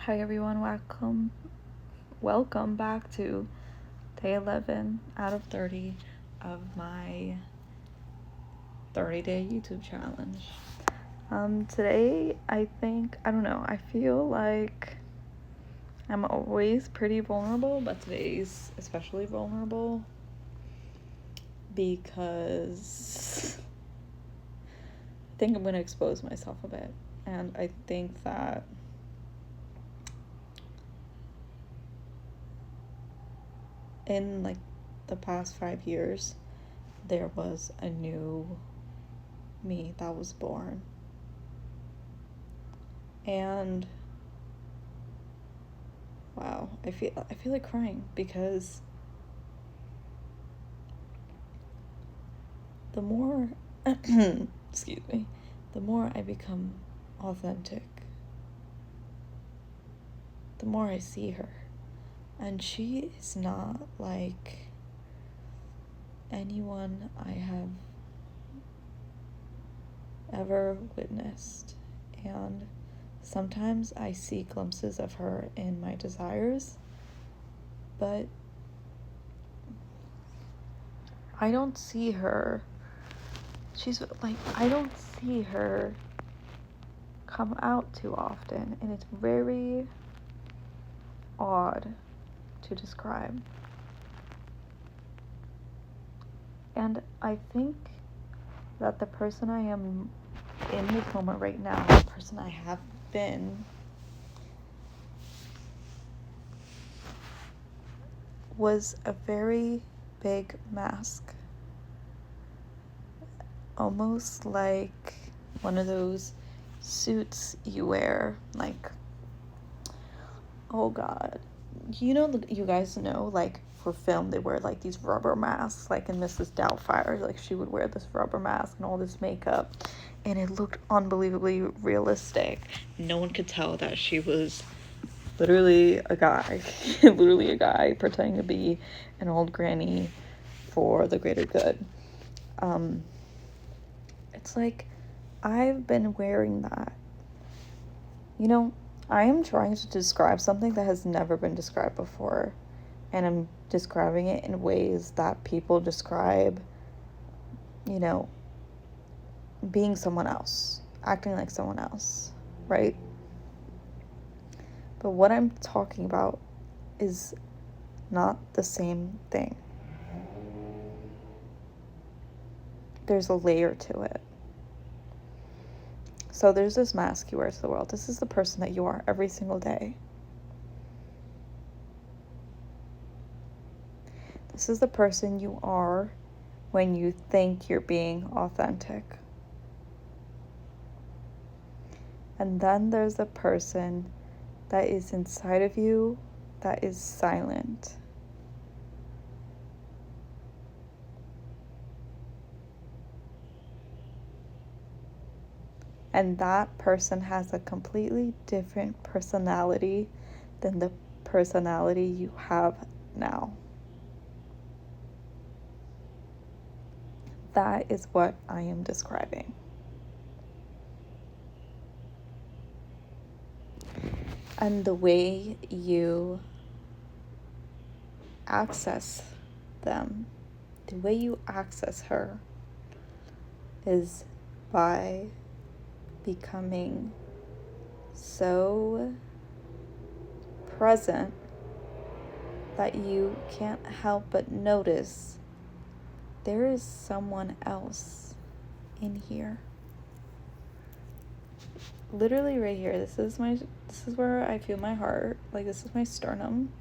Hi everyone, welcome back to day 11 out of 30 of my 30-day YouTube challenge. Today I feel like I'm always pretty vulnerable, but today's especially vulnerable because I think I'm going to expose myself a bit, and I think that in the past 5 years there was a new me that was born, and wow, I feel like crying because the more excuse me, the more I become authentic, the more I see her, and she is not like anyone I have ever witnessed. And sometimes I see glimpses of her in my desires, but I don't see her. I don't see her come out too often, and it's very odd to describe. And I think that the person I am in this moment right now, the person I have been, was a very big mask. Almost like one of those suits you wear, oh god, you guys know, for film they wear these rubber masks, in Mrs. Doubtfire, she would wear this rubber mask and all this makeup, and it looked unbelievably realistic. No one could tell that she was literally a guy pretending to be an old granny for the greater good. It's like I've been wearing that. I am trying to describe something that has never been described before, and I'm describing it in ways that people describe, being someone else, acting like someone else, right? But what I'm talking about is not the same thing. There's a layer to it. So there's this mask you wear to the world. This is the person that you are every single day. This is the person you are when you think you're being authentic. And then there's the person that is inside of you that is silent. And that person has a completely different personality than the personality you have now. That is what I am describing. And the way you access them, the way you access her, is by becoming so present that you can't help but notice there is someone else in here. Literally right here. This is where I feel my heart. This is my sternum.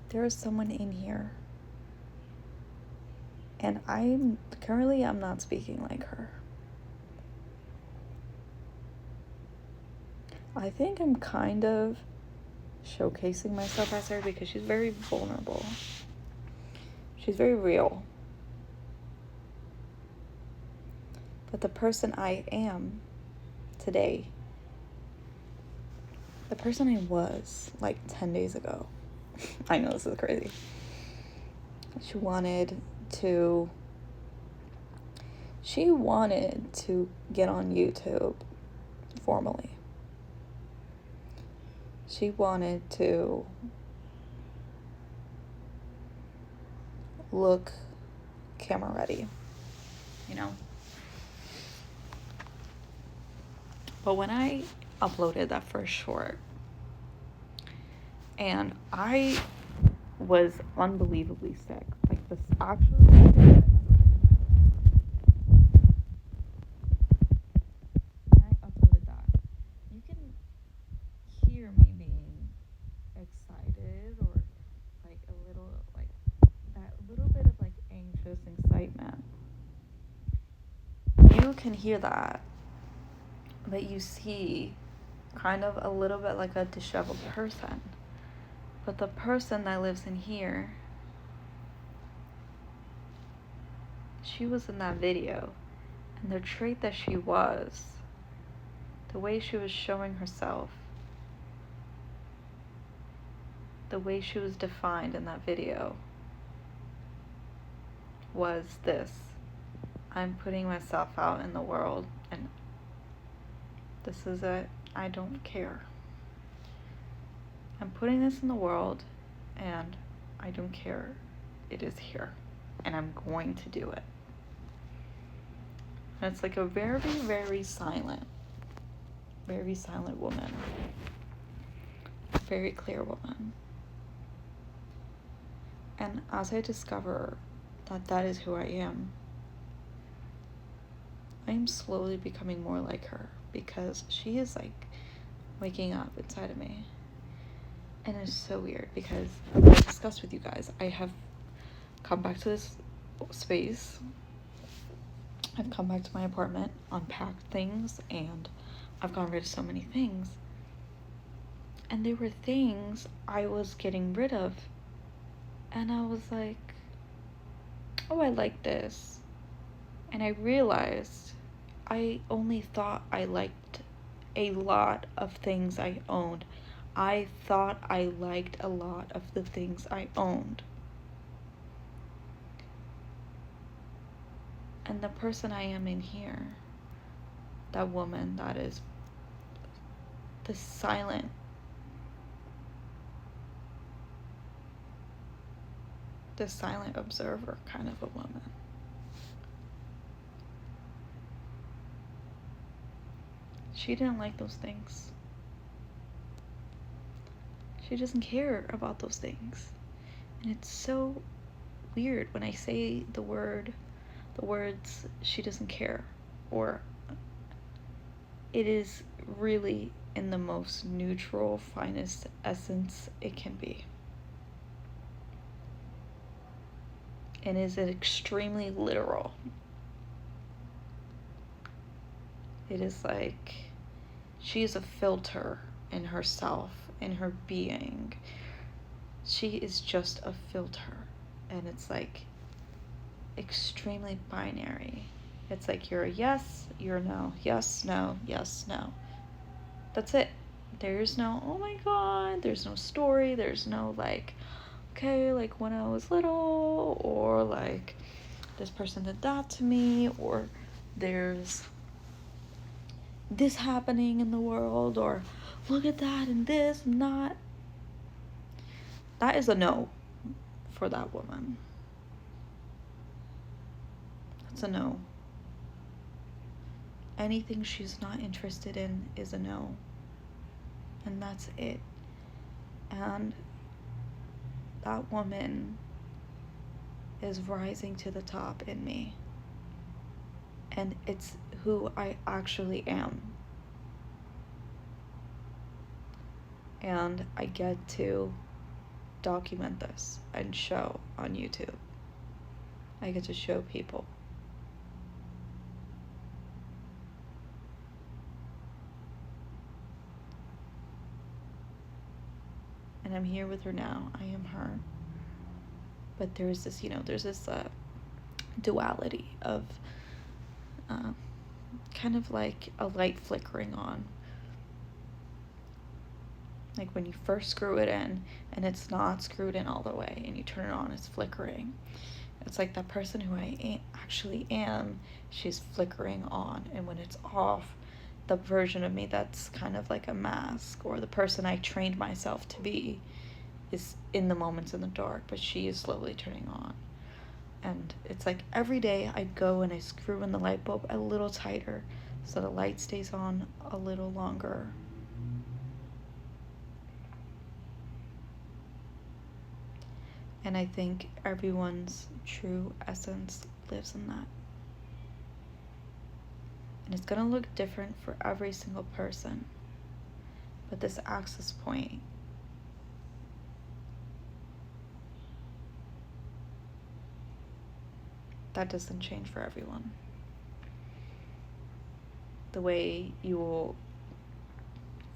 There is someone in here. And I'm not speaking like her. I think I'm kind of showcasing myself as her because she's very vulnerable. She's very real. But the person I am today, the person I was 10 days ago, I know this is crazy. She wanted to get on YouTube formally. She wanted to look camera ready, you know? But when I uploaded that first short, and I was unbelievably sick. Like, this actually. And I uploaded that. You can hear me being excited or like a little, like that little bit of like anxious excitement. You can hear that, but you see kind of a little bit like a disheveled person. But the person that lives in here, she was in that video, and the trait that she was, the way she was showing herself, the way she was defined in that video was this: I'm putting myself out in the world, and this is it. I don't care. I'm putting this in the world, and I don't care. It is here, and I'm going to do it. And it's like a very, very silent woman. Very clear woman. And as I discover that that is who I am slowly becoming more like her, because she is like waking up inside of me. And it's so weird because I discussed with you guys, I have come back to this space. I've come back to my apartment, unpacked things, and I've gotten rid of so many things. And there were things I was getting rid of, and I was like, oh, I like this. And I realized I only thought I liked a lot of things I owned. I thought I liked a lot of the things I owned. And the person I am in here, that woman that is the silent, observer kind of a woman. She didn't like those things. She doesn't care about those things. And it's so weird when I say the words, she doesn't care, or it is really in the most neutral, finest essence it can be. And is it extremely literal. It is like she is a filter in herself, in her being. She is just a filter, and it's like extremely binary. It's like you're a yes, you're a no, yes, no, yes, no. That's it. There's no, oh my god, there's no story, there's no like, okay, like when I was little, or like this person did that to me, or there's this happening in the world, or look at that and this and that. That is a no for that woman. That's a no. Anything she's not interested in is a no. And that's it. And that woman is rising to the top in me. And it's who I actually am. And I get to document this and show on YouTube. I get to show people. And I'm here with her now. I am her. But there's this, duality of kind of like a light flickering on. Like when you first screw it in and it's not screwed in all the way and you turn it on, it's flickering. It's like that person who I actually am, she's flickering on. And when it's off, the version of me that's kind of like a mask, or the person I trained myself to be, is in the moments in the dark, but she is slowly turning on. And it's like every day I go and I screw in the light bulb a little tighter so the light stays on a little longer. And I think everyone's true essence lives in that. And it's going to look different for every single person. But this access point, that doesn't change for everyone. The way you will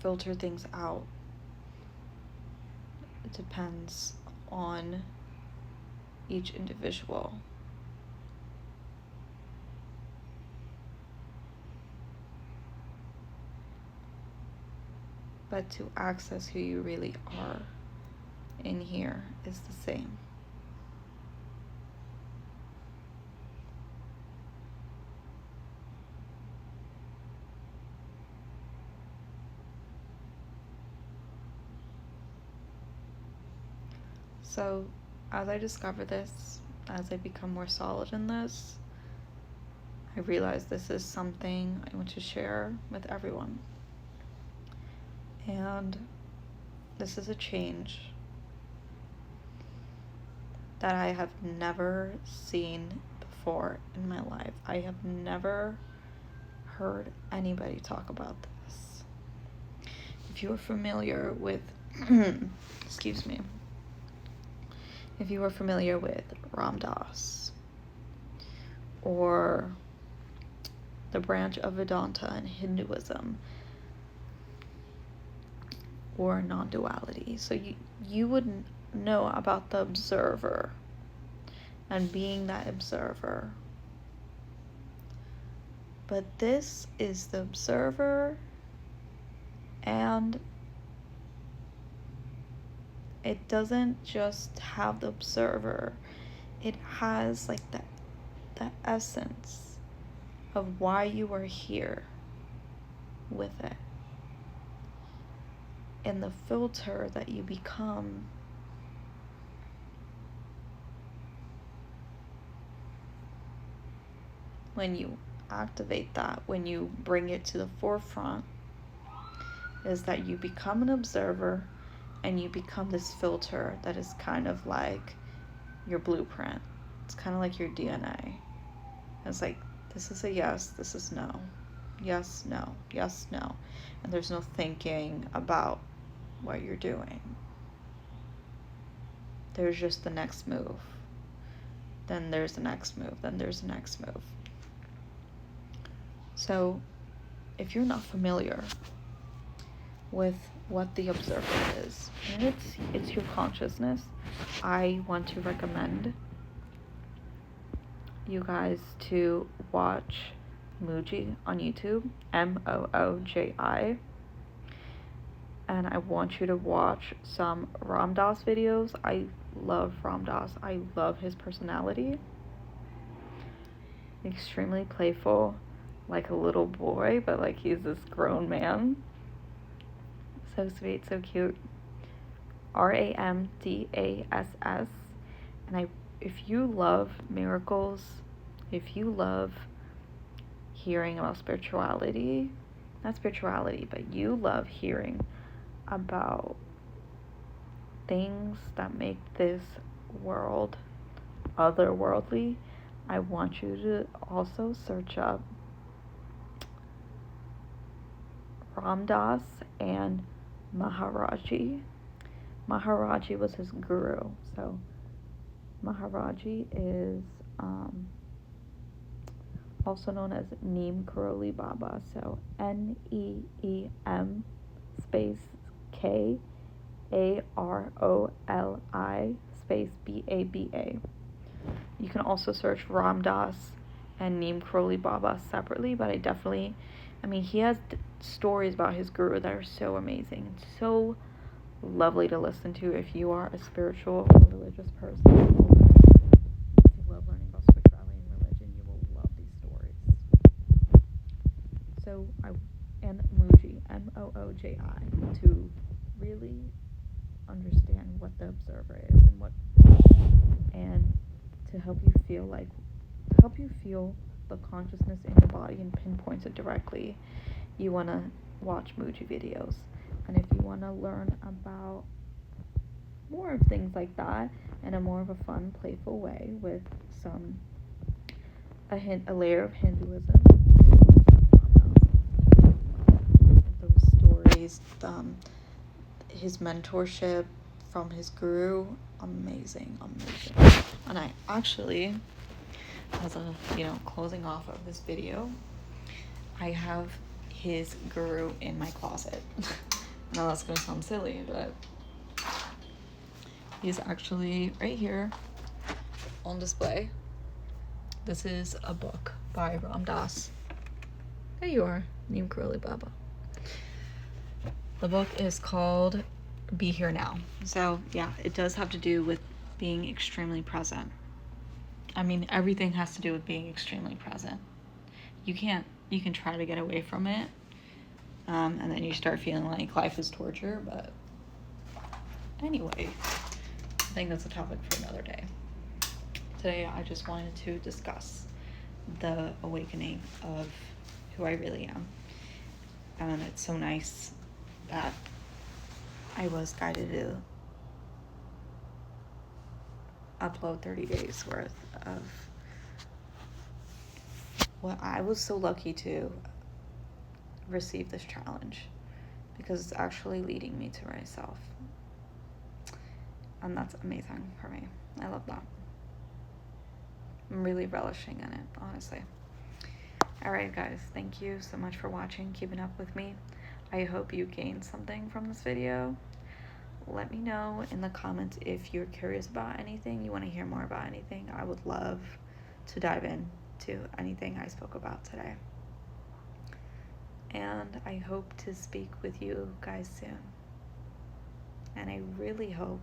filter things out, it depends on each individual. But to access who you really are in here is the same. So, as I discover this, as I become more solid in this, I realize this is something I want to share with everyone. And this is a change that I have never seen before in my life. I have never heard anybody talk about this. If you are familiar with, excuse me, if you are familiar with Ram Dass, or the branch of Vedanta in Hinduism, or non-duality, so you would know about the observer and being that observer. But this is the observer, and it doesn't just have the observer, it has like the essence of why you are here with it. And the filter that you become when you activate that, when you bring it to the forefront, is that you become an observer and you become this filter that is kind of like your blueprint. It's kind of like your DNA. It's like, this is a yes, this is no. Yes, no, yes, no. And there's no thinking about what you're doing. There's just the next move. Then there's the next move. Then there's the next move. So, if you're not familiar with what the observer is, and it's your consciousness, I want to recommend you guys to watch Mooji on YouTube, Mooji. And I want you to watch some Ram Dass videos. I love Ram Dass. I love his personality. Extremely playful, like a little boy, but like he's this grown man. So sweet, so cute. Ramdass. And if you love miracles, if you love hearing about spirituality, not spirituality, but you love hearing about things that make this world otherworldly, I want you to also search up Ram Dass and Maharaji. Maharaji was his guru. So Maharaji is also known as Neem Karoli Baba. So NEEM space KAROLI space BABA. You can also search Ram Dass and Neem Karoli Baba separately, but he has stories about his guru that are so amazing and so lovely to listen to if you are a spiritual or religious person. If you love learning about spirituality and religion, you will love these stories. So and Mooji, Mooji, to really understand what the observer is and to help you feel the consciousness in your body and pinpoint it directly. You want to watch Mooji videos. And if you want to learn about more of things like that in a more of a fun, playful way with a layer of Hinduism, those stories, his mentorship from his guru, amazing. And I actually, as a closing off of this video, I have his guru in my closet. Now that's gonna sound silly, but he's actually right here on display. This is a book by Ram Dass. There you are, Neem Karoli Baba. The book is called Be Here Now. So yeah, it does have to do with being extremely present. I mean, everything has to do with being extremely present. You can try to get away from it, and then you start feeling like life is torture, but anyway, I think that's a topic for another day. Today, I just wanted to discuss the awakening of who I really am. And it's so nice that I was guided to upload 30 days worth of what I was so lucky to receive this challenge, because it's actually leading me to myself. And that's amazing for me. I love that. I'm really relishing in it, honestly. Alright guys, thank you so much for watching, keeping up with me. I hope you gained something from this video. Let me know in the comments if you're curious about anything, you want to hear more about anything. I would love to dive into anything I spoke about today. And I hope to speak with you guys soon. And I really hope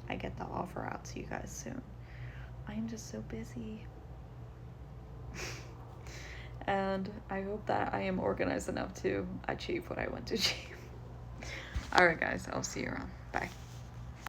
I get the offer out to you guys soon. I am just so busy. And I hope that I am organized enough to achieve what I want to achieve. Alright guys, I'll see you around. Bye.